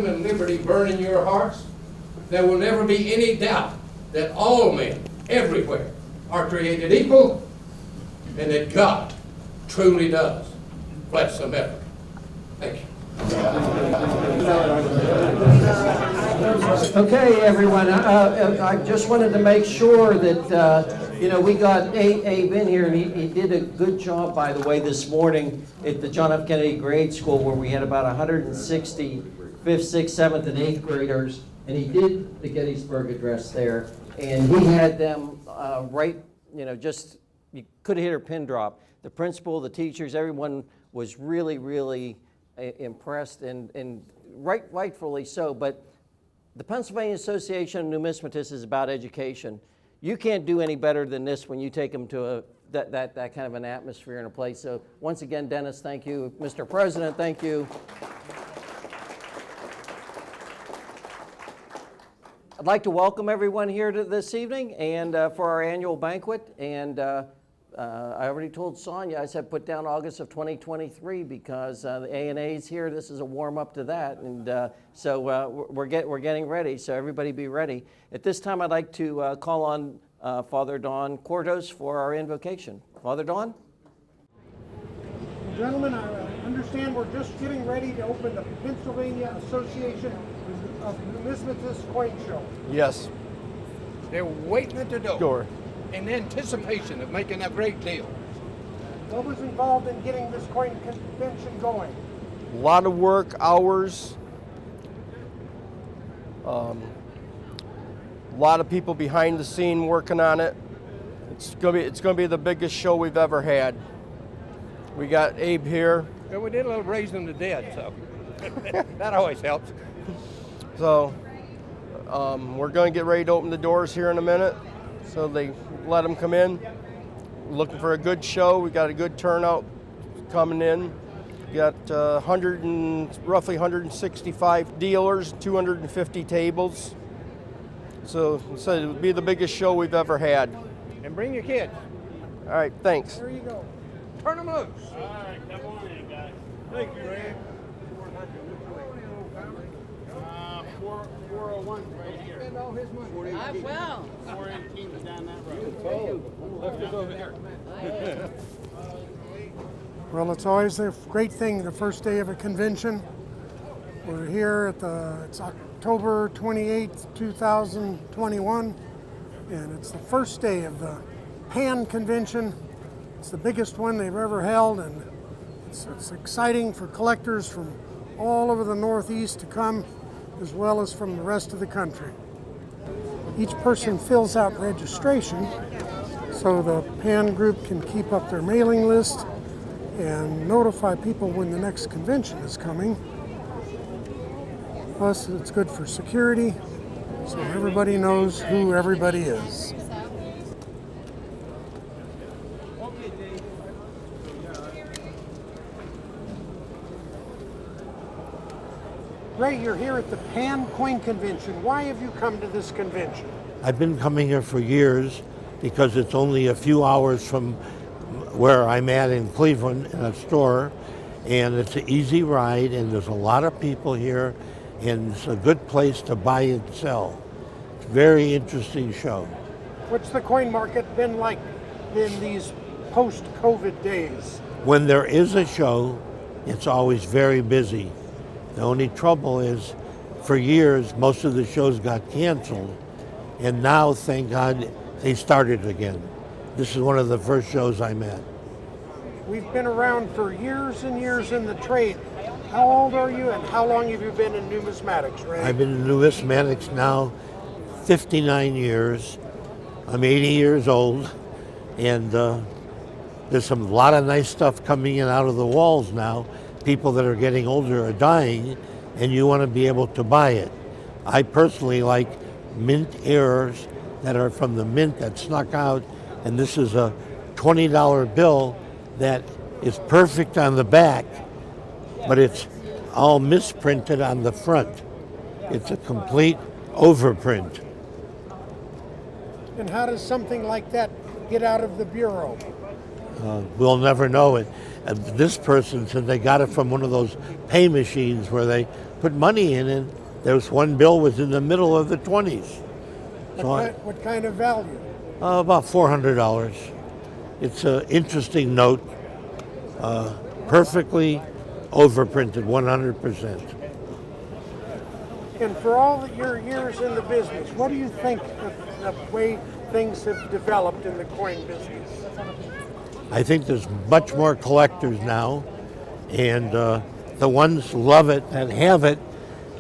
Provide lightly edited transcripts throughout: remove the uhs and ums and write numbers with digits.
freedom and liberty burn in your hearts, there will never be any doubt that all men, everywhere, are created equal, and that God truly does bless America. Thank you. Okay, everyone. I just wanted to make sure that we got Abe in here, and he did a good job, by the way, this morning at the John F. Kennedy Grade School, where we had about 160 5th, 6th, 7th, and 8th graders, and he did the Gettysburg Address there, and he had them just you could have hit a pin drop. The principal, the teachers, everyone was really, really impressed, and rightfully so. But the Pennsylvania Association of Numismatics is about education. You can't do any better than this when you take them to that kind of an atmosphere in a place. So once again, Dennis, thank you. Mr. President, thank you. I'd like to welcome everyone here this evening and for our annual banquet. And I already told Sonia, I said put down August of 2023 because the A&A's here. This is a warm up to that. And so we're getting ready. So everybody be ready. At this time, I'd like to call on Father Don Cordos for our invocation. Father Don? Gentlemen, I understand we're just getting ready to open the Pennsylvania Association of Numismatics Coin Show. Yes. They're waiting at the door in anticipation of making a great deal. What was involved in getting this coin convention going? A lot of work, hours. A lot of people behind the scene working on it. It's gonna be the biggest show we've ever had. We got Abe here. Well, we did a little raising the dead, so that always helps. So we're going to get ready to open the doors here in a minute, so they let them come in. We're looking for a good show. We got a good turnout coming in. We got roughly 165 dealers, 250 tables. So it'll be the biggest show we've ever had. And bring your kids. All right, thanks. There you go. Turn them loose. All right, come on in, guys. Thank you, Ray. 401 right here. Spend all his money. I will. 418 is down that road. Left it over there. Well, it's always a great thing, the first day of a convention. We're here at it's October 28th, 2021, and it's the first day of the Pan Convention. It's the biggest one they've ever held, and it's exciting for collectors from all over the Northeast to come, as well as from the rest of the country. Each person fills out registration so the PAN group can keep up their mailing list and notify people when the next convention is coming. Plus, it's good for security, so everybody knows who everybody is. Ray, you're here at the Pan Coin Convention. Why have you come to this convention? I've been coming here for years because it's only a few hours from where I'm at in Cleveland in a store, and it's an easy ride, and there's a lot of people here, and it's a good place to buy and sell. It's a very interesting show. What's the coin market been like in these post-COVID days? When there is a show, it's always very busy. The only trouble is, for years, most of the shows got canceled, and now, thank God, they started again. This is one of the first shows I'm at. We've been around for years and years in the trade. How old are you, and how long have you been in numismatics, Ray? I've been in numismatics now 59 years. I'm 80 years old, and there's a lot of nice stuff coming in out of the walls now. People that are getting older are dying, and you want to be able to buy it. I personally like mint errors that are from the mint that snuck out, and this is a $20 bill that is perfect on the back, but it's all misprinted on the front. It's a complete overprint. And how does something like that get out of the bureau? We'll never know it. This person said they got it from one of those pay machines where they put money in, and there was one bill was in the middle of the 20s. What kind of value? About $400. It's an interesting note, perfectly overprinted, 100%. And for all your years in the business, what do you think of the way things have developed in the coin business? I think there's much more collectors now, and the ones love it that have it,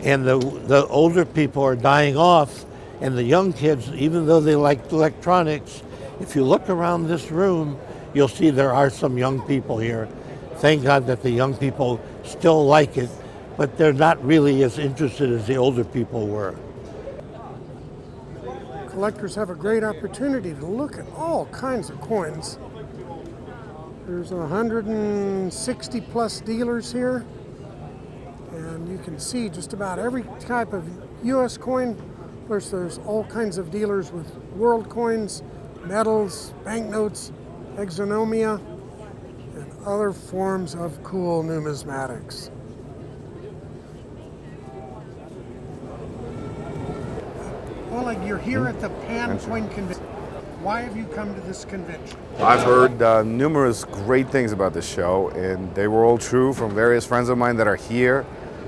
and the older people are dying off, and the young kids, even though they like electronics, if you look around this room, you'll see there are some young people here. Thank God that the young people still like it, but they're not really as interested as the older people were. Collectors have a great opportunity to look at all kinds of coins. There's 160 plus dealers here, and you can see just about every type of U.S. coin. Of course, there's all kinds of dealers with world coins, medals, banknotes, exonomia, and other forms of cool numismatics. Oleg, you're here at the Pan Coin Convention. Why have you come to this convention? I've heard numerous great things about this show, and they were all true from various friends of mine that are here.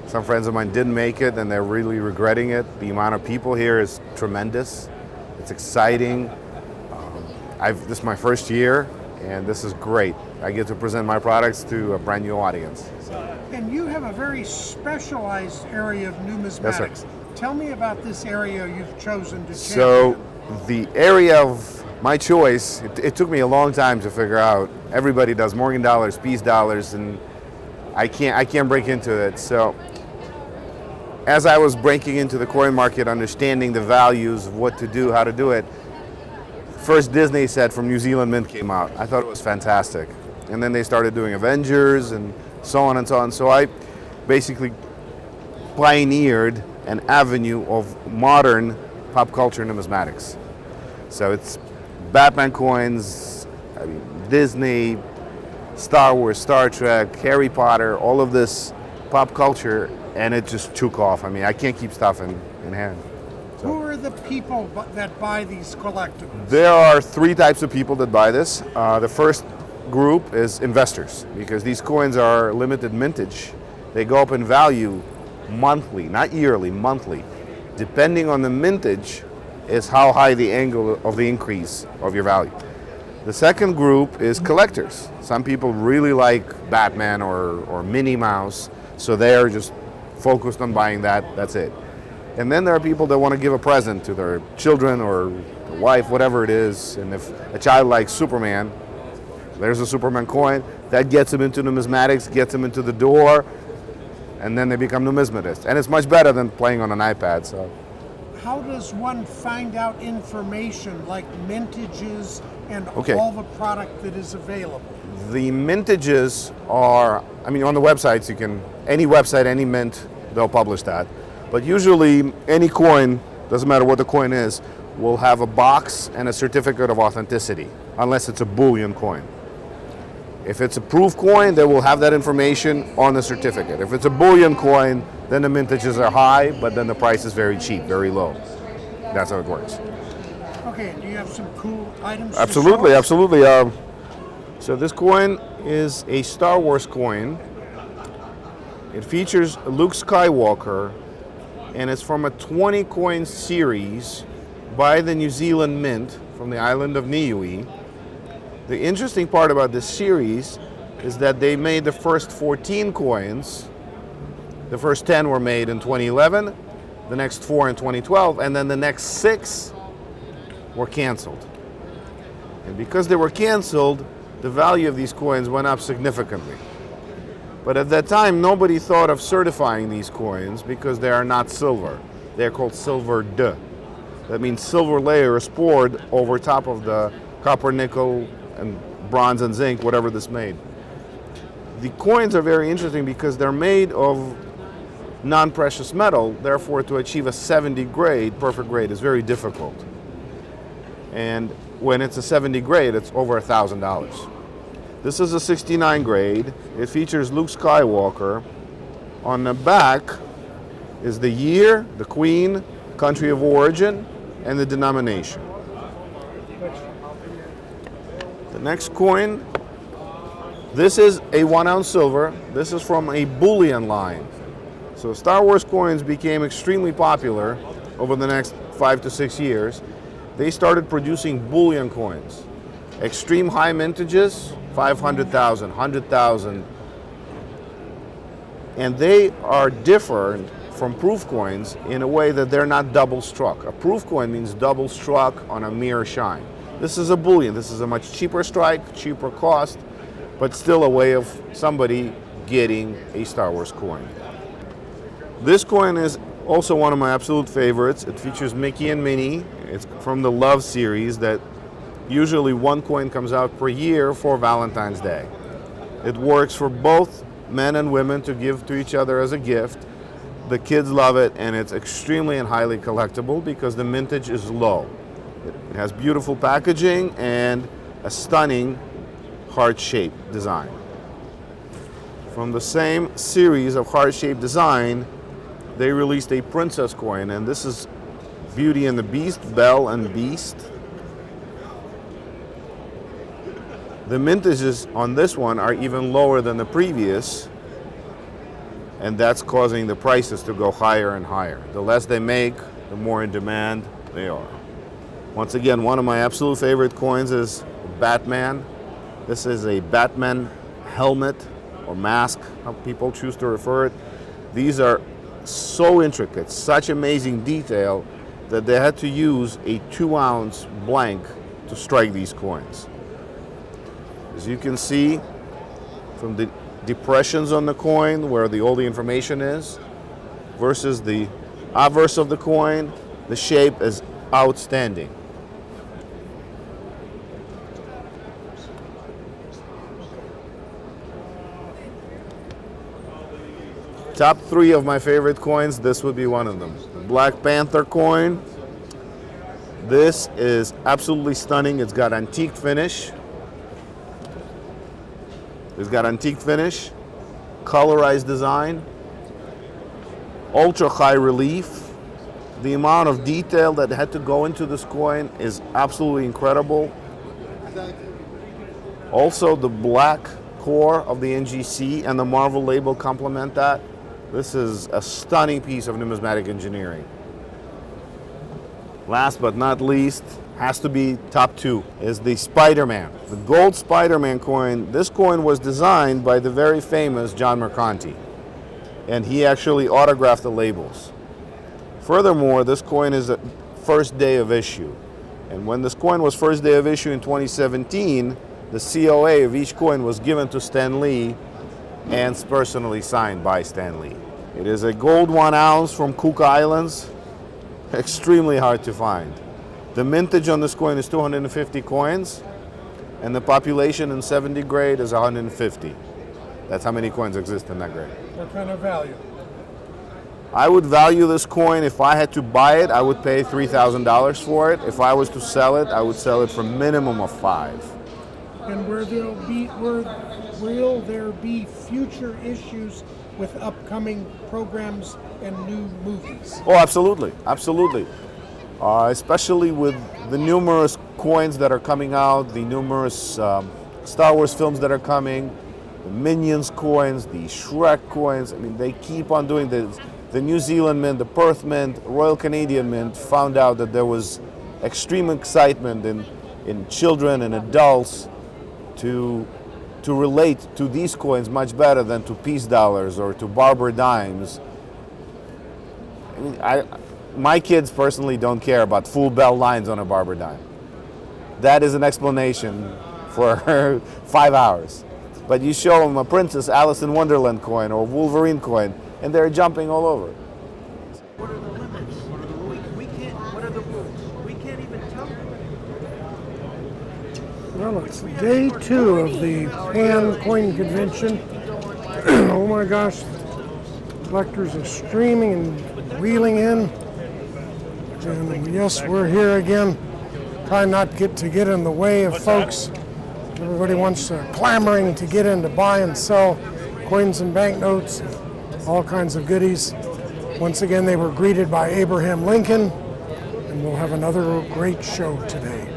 Some friends of mine didn't make it, and they're really regretting it. The amount of people here is tremendous. It's exciting. This is my first year, and this is great. I get to present my products to a brand new audience. And you have a very specialized area of numismatics. Yes, sir. Tell me about this area you've chosen to So champion. the area of my choice, it took me a long time to figure out. Everybody does Morgan dollars, Peace dollars, and I can't break into it. So as I was breaking into the coin market, understanding the values of what to do, how to do it, first Disney set from New Zealand Mint came out. I thought it was fantastic. And then they started doing Avengers and so on and so on. So I basically pioneered an avenue of modern pop culture numismatics. So it's Batman coins, Disney, Star Wars, Star Trek, Harry Potter, all of this pop culture, and it just took off. I can't keep stuff in hand. So. Who are the people that buy these collectibles? There are three types of people that buy this. The first group is investors, because these coins are limited mintage. They go up in value monthly, not yearly, monthly. Depending on the mintage is how high the angle of the increase of your value. The second group is collectors. Some people really like Batman or Minnie Mouse, so they're just focused on buying that, that's it. And then there are people that want to give a present to their children or their wife, whatever it is, and if a child likes Superman, there's a Superman coin, that gets them into numismatics, gets them into the door, and then they become numismatists. And it's much better than playing on an iPad. So. How does one find out information like mintages and Okay. all the product that is available? The mintages are, on the websites, any website, any mint, they'll publish that. But usually any coin, doesn't matter what the coin is, will have a box and a certificate of authenticity, unless it's a bullion coin. If it's a proof coin, they will have that information on the certificate. If it's a bullion coin, then the mintages are high, but then the price is very cheap, very low. That's how it works. Okay, do you have some cool items? Absolutely, to show us? absolutely. So this coin is a Star Wars coin. It features Luke Skywalker, and it's from a 20 coin series by the New Zealand Mint from the island of Niue. The interesting part about this series is that they made the first 14 coins. The first 10 were made in 2011, the next 4 in 2012, and then the next 6 were canceled. And because they were canceled, the value of these coins went up significantly. But at that time, nobody thought of certifying these coins because they are not silver. They're called silver D. That means silver layer is poured over top of the copper, nickel, and bronze and zinc, whatever this made. The coins are very interesting because they're made of non-precious metal, therefore to achieve a 70 grade, perfect grade, is very difficult. And when it's a 70 grade, it's over $1,000. This is a 69 grade. It features Luke Skywalker. On the back is the year, the queen, country of origin, and the denomination. The next coin, this is a 1 ounce silver. This is from a bullion line. So Star Wars coins became extremely popular over the next 5 to 6 years. They started producing bullion coins. Extreme high mintages, 500,000, 100,000. And they are different from proof coins in a way that they're not double struck. A proof coin means double struck on a mirror shine. This is a bullion. This is a much cheaper strike, cheaper cost, but still a way of somebody getting a Star Wars coin. This coin is also one of my absolute favorites. It features Mickey and Minnie. It's from the Love series that usually one coin comes out per year for Valentine's Day. It works for both men and women to give to each other as a gift. The kids love it, and it's extremely and highly collectible because the mintage is low. It has beautiful packaging and a stunning heart-shaped design. From the same series of heart-shaped design, they released a princess coin, and this is Beauty and the Beast, Belle and Beast. The mintages on this one are even lower than the previous, and that's causing the prices to go higher and higher. The less they make, the more in demand they are. Once again, one of my absolute favorite coins is Batman. This is a Batman helmet or mask, how people choose to refer it. These are so intricate, such amazing detail that they had to use a 2 ounce blank to strike these coins. As you can see from the depressions on the coin where all the information is versus the obverse of the coin, the shape is outstanding. Top 3 of my favorite coins, this would be one of them. The Black Panther coin. This is absolutely stunning. It's got antique finish. Colorized design, ultra high relief. The amount of detail that had to go into this coin is absolutely incredible. Also, the black core of the NGC and the Marvel label complement that. This is a stunning piece of numismatic engineering. Last but not least, has to be top 2, is the Spider-Man. The gold Spider-Man coin. This coin was designed by the very famous John Mercanti, and he actually autographed the labels. Furthermore, this coin is a first day of issue. And when this coin was first day of issue in 2017, the COA of each coin was given to Stan Lee and personally signed by Stan Lee. It is a gold 1 ounce from Cook Islands, extremely hard to find. The mintage on this coin is 250 coins, and the population in 70 grade is 150. That's how many coins exist in that grade. What kind of value? I would value this coin, if I had to buy it, I would pay $3,000 for it. If I was to sell it, I would sell it for a minimum of $5,000. And will there be future issues with upcoming programs and new movies? Oh, absolutely, absolutely. Especially with the numerous coins that are coming out, the numerous Star Wars films that are coming, the Minions coins, the Shrek coins. I mean, they keep on doing this. The New Zealand Mint, the Perth Mint, Royal Canadian Mint found out that there was extreme excitement in children and adults to relate to these coins much better than to peace dollars or to Barber dimes. I mean, my kids personally don't care about full bell lines on a Barber dime. That is an explanation for 5 hours. But you show them a Princess Alice in Wonderland coin or Wolverine coin, and they're jumping all over. What are the limits? We can't, what are the rules? We can't even tell them. Well, it's day 2 of the Pan Coin Convention. Oh my gosh, collectors are streaming and wheeling in. And yes, we're here again. Try not to get in the way of folks Everybody wants to clamoring to get in to buy and sell coins and banknotes, all kinds of goodies. Once again, they were greeted by Abraham Lincoln, and we'll have another great show today.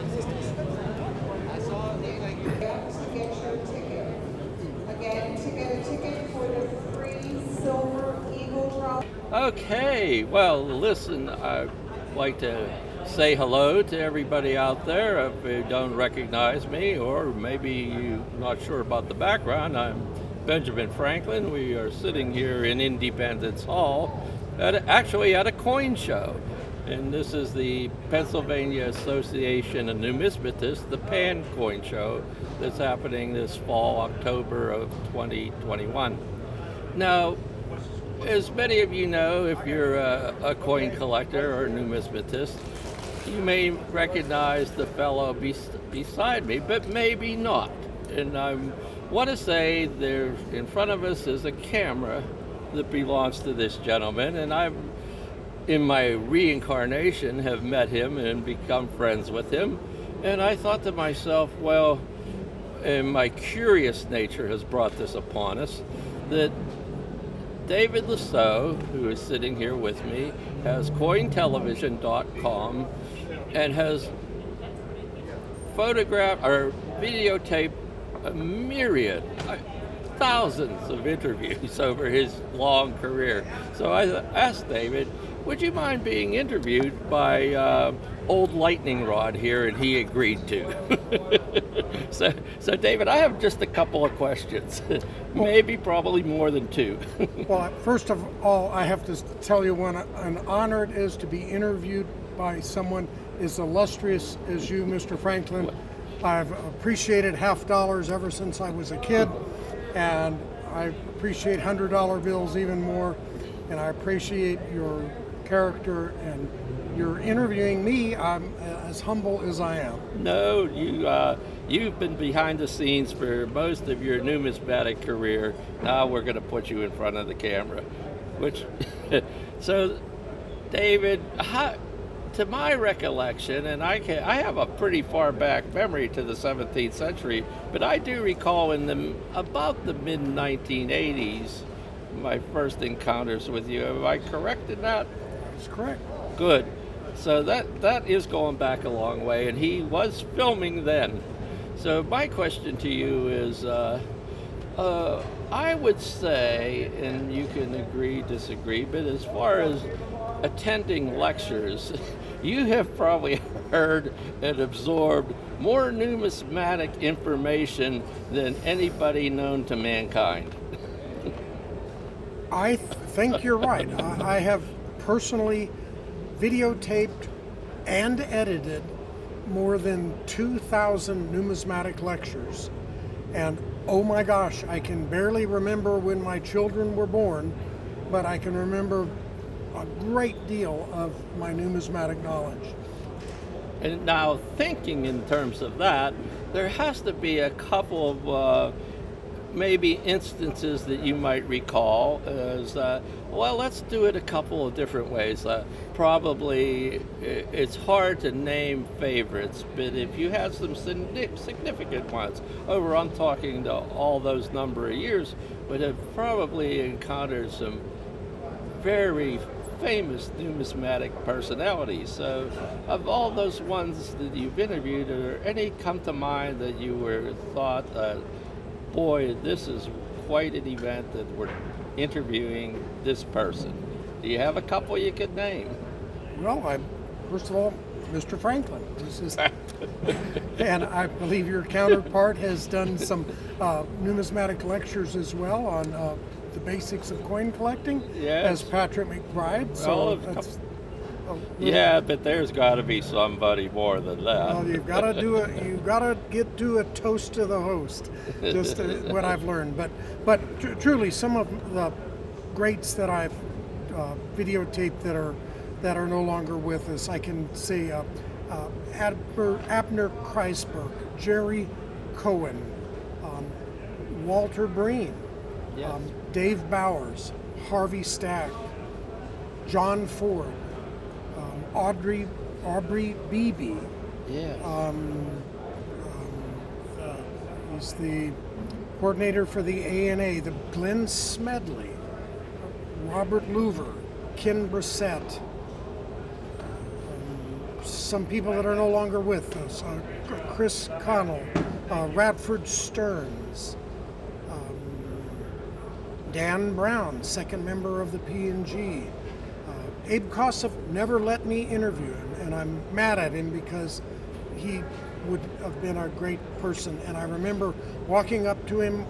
Okay, well, listen, I'd like to say hello to everybody out there. If you don't recognize me, or maybe you're not sure about the background, I'm Benjamin Franklin. We are sitting here in Independence Hall, actually at a coin show. And this is the Pennsylvania Association of Numismatics, the Pan Coin Show, that's happening this fall, October of 2021. Now, as many of you know, if you're a coin collector or a numismatist, you may recognize the fellow beside me, but maybe not. And I want to say there in front of us is a camera that belongs to this gentleman, and I've, in my reincarnation, have met him and become friends with him. And I thought to myself, well, and my curious nature has brought this upon us, that David Lisot, who is sitting here with me, has Cointelevision.com and has photographed or videotaped a myriad, thousands of interviews over his long career. So I asked David, would you mind being interviewed by old lightning rod here? And he agreed to. So David, I have just a couple of questions, probably more than two. Well, first of all, I have to tell you what an honor it is to be interviewed by someone as illustrious as you, Mr. Franklin. I've appreciated $50 ever since I was a kid, and I appreciate $100 bills even more, and I appreciate your character, and you're interviewing me. I'm as humble as I am. No, you've been behind the scenes for most of your numismatic career. Now we're going to put you in front of the camera. So, David, to my recollection, and I have a pretty far back memory to the 17th century, but I do recall about the mid-1980s, my first encounters with you. Am I correct in that? That's correct. Good. So that is going back a long way, and he was filming then. So my question to you is, I would say, and you can agree, disagree, but as far as attending lectures, you have probably heard and absorbed more numismatic information than anybody known to mankind. I think you're right. I have personally videotaped and edited more than 2,000 numismatic lectures. And oh my gosh, I can barely remember when my children were born, but I can remember a great deal of my numismatic knowledge. And now, thinking in terms of that, there has to be a couple of maybe instances that you might recall as, well, let's do it a couple of different ways. Probably it's hard to name favorites, but if you have some significant ones, I'm talking to all those number of years, but have probably encountered some very famous numismatic personalities. So of all those ones that you've interviewed, are any come to mind that you thought, boy, this is quite an event that we're interviewing this person? Do you have a couple you could name? Well, first of all, Mr. Franklin. This is, and I believe your counterpart has done some numismatic lectures as well on the basics of coin collecting. Yes. As Patrick McBride. Yeah, but there's got to be somebody more than that. Well, you've got to do a toast to the host. Just what I've learned, but truly, some of the greats that I've videotaped that are no longer with us, I can say Abner Kreisberg, Jerry Cohen, Walter Breen, Yes. Dave Bowers, Harvey Stack, John Ford, Aubrey Beebe. Yeah. He's the coordinator for the ANA, the Glenn Smedley, Robert Louver, Ken Brissett, some people that are no longer with us, Chris Connell, Radford Stearns, Dan Brown, second member of the P&G. Abe Kossoff never let me interview him, and I'm mad at him because he would have been a great person. And I remember walking up to him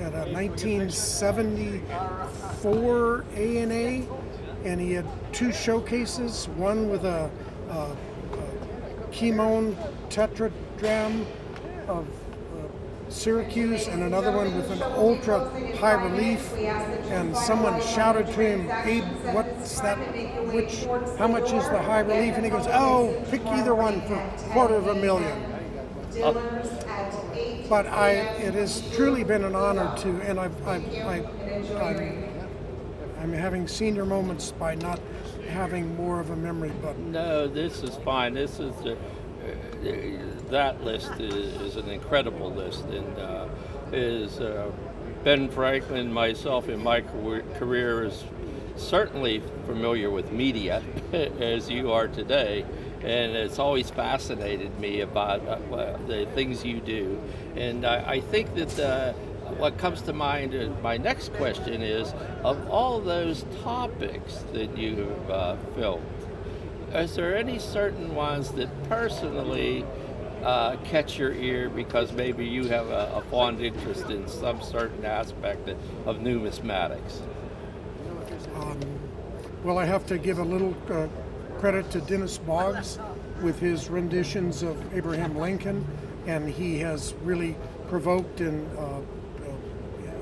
at a 1974 ANA, and he had two showcases, one with a Kimon tetradrachm of Syracuse and another one with an ultra high relief, and someone shouted to him, "Abe, what's that? How much is the high relief?" And he goes, "Oh, pick either one for $250,000. But it has truly been an honor to, and I'm having senior moments by not having more of a memory button. No, this is fine. This is that list is an incredible list, and Ben Franklin, myself in my career is certainly familiar with media as you are today, and it's always fascinated me about the things you do. And I think that what comes to mind, my next question is, of all those topics that you have filmed, is there any certain ones that personally catch your ear because maybe you have a fond interest in some certain aspect of numismatics? Well, I have to give a little credit to Dennis Boggs with his renditions of Abraham Lincoln, and he has really provoked and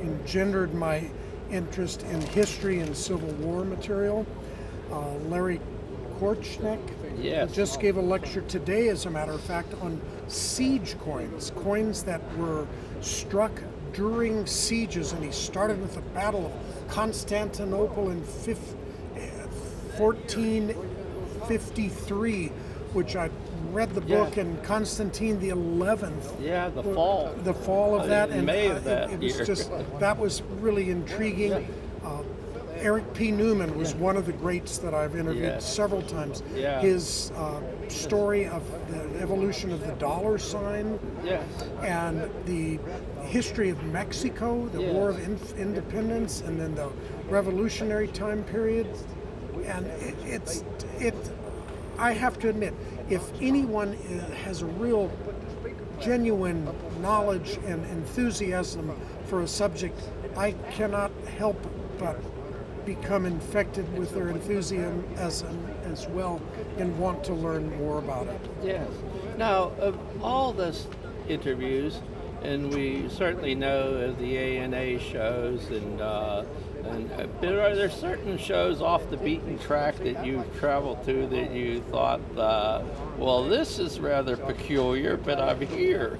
engendered my interest in history and Civil War material. Larry Korchnek just gave a lecture today, as a matter of fact, on siege coins that were struck during sieges, and he started with the Battle of Constantinople in 1453, which I read the book, and Constantine the 11th. Yeah, the fall of that, in May of that it was year. just, that was really intriguing. Eric P. Newman was one of the greats that I've interviewed several times. Yeah. His story of the evolution of the dollar sign and the history of Mexico, the War of Independence, and then the Revolutionary time period. And I have to admit, if anyone has a real genuine knowledge and enthusiasm for a subject, I cannot help but become infected with their enthusiasm as well and want to learn more about it. Yes. Now, of all those interviews, and we certainly know of the ANA shows, but are there certain shows off the beaten track that you've traveled to that you thought, well, this is rather peculiar, but I'm here?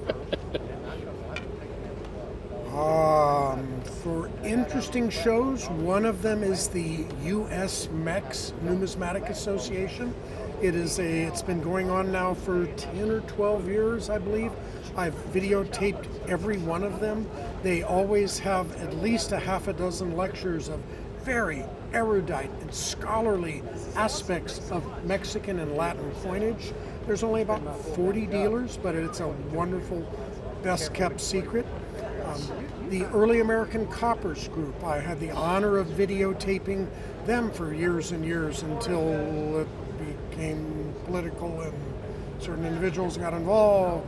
For interesting shows, one of them is the Us Mex Numismatic Association. It's been going on now for 10 or 12 years, I believe. I've videotaped every one of them. They always have at least a half a dozen lectures of very erudite and scholarly aspects of Mexican and Latin coinage. There's only about 40 dealers, but it's a wonderful, best-kept secret. The Early American Coppers Group, I had the honor of videotaping them for years and years until it became political and certain individuals got involved.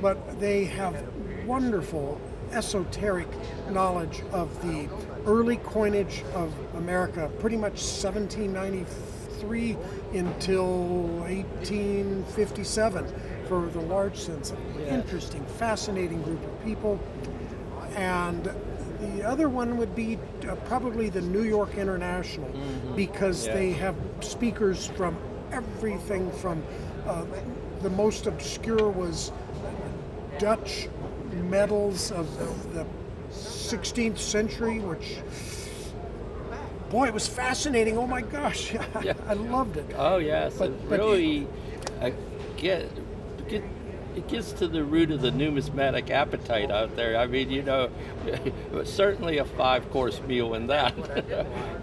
But they have wonderful esoteric knowledge of the early coinage of America, pretty much 1793 until 1857 for the large sense. Interesting, fascinating group of people. And the other one would be probably the New York International, because they have speakers from everything from the most obscure was Dutch medals of the 16th century, which, boy, it was fascinating. Oh my gosh, I loved it. Oh yes, But really get it gets to the root of the numismatic appetite out there. I mean, certainly a 5-course meal in that.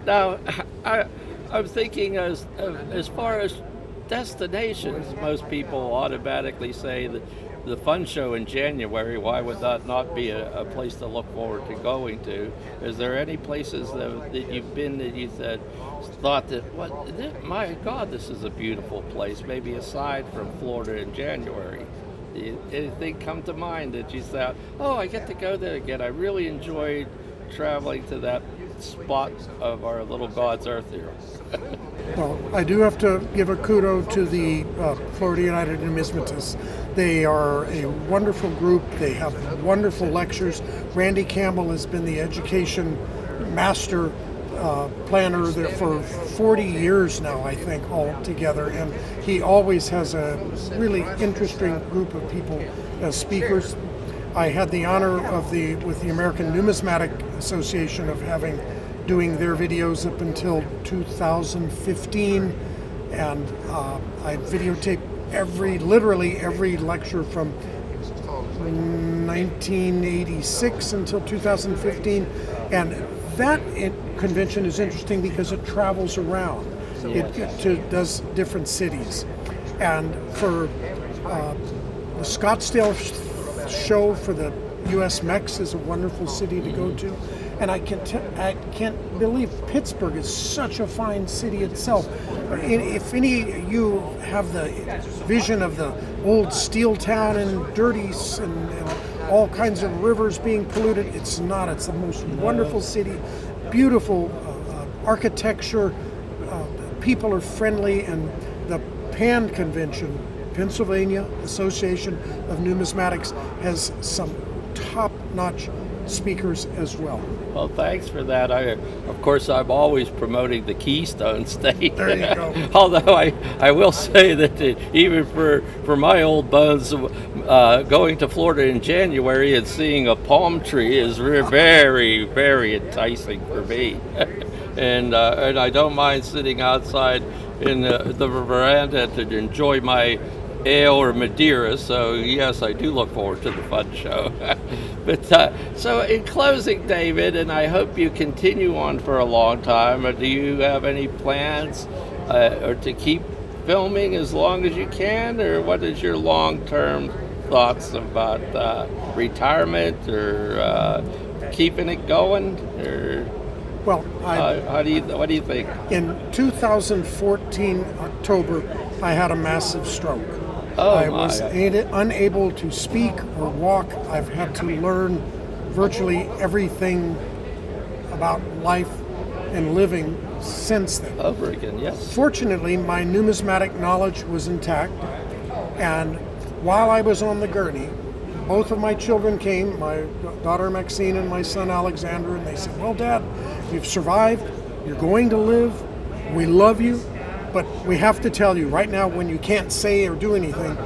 Now, I'm thinking as far as destinations, most people automatically say that the fun show in January, why would that not be a place to look forward to going to? Is there any places that you've been that you thought that, my God, this is a beautiful place, maybe aside from Florida in January? Anything come to mind that you thought, oh, I get to go there again? I really enjoyed traveling to that spot of our little God's earth here. Well, I do have to give a kudo to the Florida United Numismatics. They are a wonderful group. They have wonderful lectures. Randy Campbell has been the education master planner there for 40 years now, I think, all together. And he always has a really interesting group of people as speakers. I had the honor with the American Numismatic Association of doing their videos up until 2015, and I videotaped literally every lecture from 1986 until 2015, and that convention is interesting because it travels around. It does different cities, and for the Scottsdale show for the Us Mex is a wonderful city to go to. And I can't believe Pittsburgh is such a fine city itself. If any of you have the vision of the old steel town and dirty and all kinds of rivers being polluted, it's not. It's the most wonderful city, beautiful architecture, people are friendly, and the PAN convention, Pennsylvania Association of Numismatics, has some top-notch speakers as well. Well, thanks for that. Of course, I'm always promoting the Keystone State. There you go. Although I will say that even for my old bones, going to Florida in January and seeing a palm tree is very, very enticing for me. And I don't mind sitting outside in the veranda to enjoy my ale or Madeira, so yes, I do look forward to the fun show. But so in closing, David, and I hope you continue on for a long time, do you have any plans or to keep filming as long as you can, or what is your long-term thoughts about retirement or keeping it going, or well, what do you think? In 2014 October, I had a massive stroke. I was unable to speak or walk. I've had to learn virtually everything about life and living since then. Over again, yes. Fortunately, my numismatic knowledge was intact, and while I was on the gurney, both of my children came, my daughter Maxine and my son Alexander, and they said, well, Dad, you've survived, you're going to live, we love you, but we have to tell you right now, when you can't say or do anything,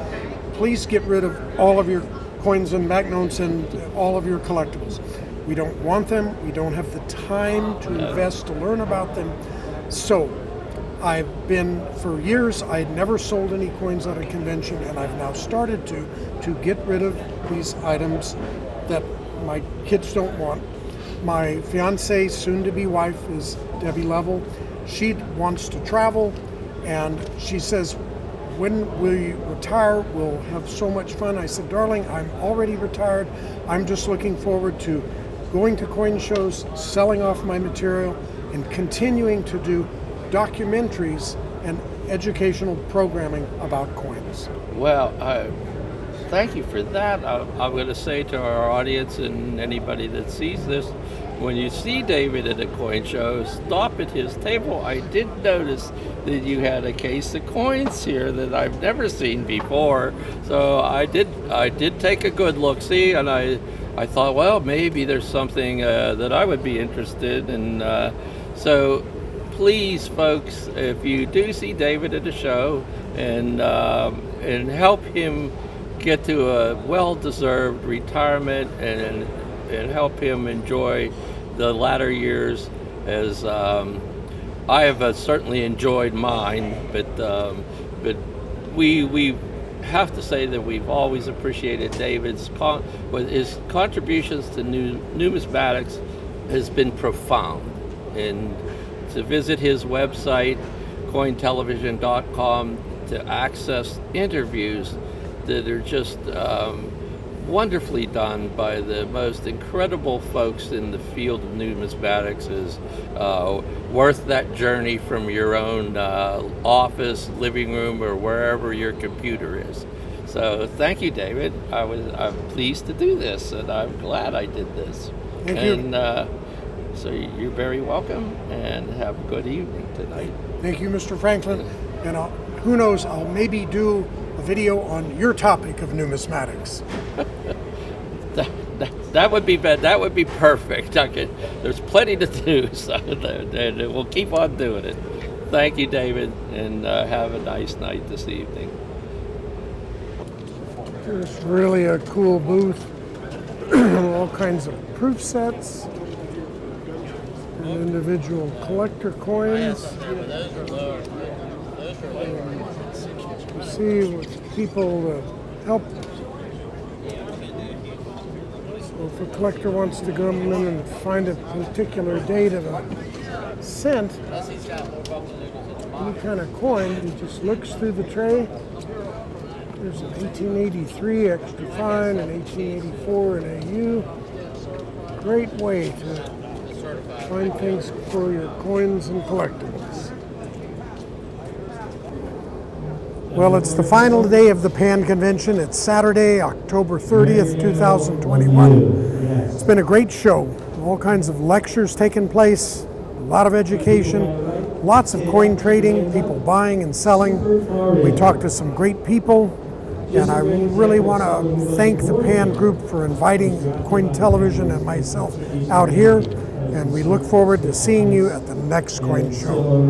please get rid of all of your coins and banknotes and all of your collectibles. We don't want them. We don't have the time to invest to learn about them. So I've been, for years, I had never sold any coins at a convention, and I've now started to get rid of these items that my kids don't want. My fiance, soon-to-be wife, is Debbie Level. She wants to travel, and she says, when we retire, we'll have so much fun. I said, darling, I'm already retired. I'm just looking forward to going to coin shows, selling off my material, and continuing to do documentaries and educational programming about coins. Well, thank you for that. I'm going to say to our audience and anybody that sees this, when you see David at a coin show, stop at his table. I did notice that you had a case of coins here that I've never seen before. So I did take a good look-see, and I thought, well, maybe there's something that I would be interested in. So please, folks, if you do see David at a show, and help him get to a well-deserved retirement, and help him enjoy the latter years as I have certainly enjoyed mine. But we have to say that we've always appreciated David's his contributions to numismatics has been profound. And to visit his website, Cointelevision.com, to access interviews that are just wonderfully done by the most incredible folks in the field of numismatics is worth that journey from your own office, living room, or wherever your computer is. So thank you, David. I'm pleased to do this, and I'm glad I did this. Thank you. And so you're very welcome, and have a good evening tonight. Thank you, Mr. Franklin. And who knows, I'll maybe do a video on your topic of numismatics. That would be bad. That would be perfect. There's plenty to do, so we'll keep on doing it. Thank you, David, and have a nice night this evening. There's really a cool booth. All kinds of proof sets and individual collector coins. You see with people to help. So if a collector wants to come in and find a particular date of a cent, any kind of coin, he just looks through the tray. There's an 1883 extra fine, an 1884 in AU. Great way to find things for your coins and collectibles. Well, it's the final day of the Pan Convention. It's Saturday, October 30th, 2021. It's been a great show. All kinds of lectures taking place, a lot of education, lots of coin trading, people buying and selling. We talked to some great people, and I really want to thank the Pan Group for inviting Cointelevision and myself out here, and we look forward to seeing you at the next coin show.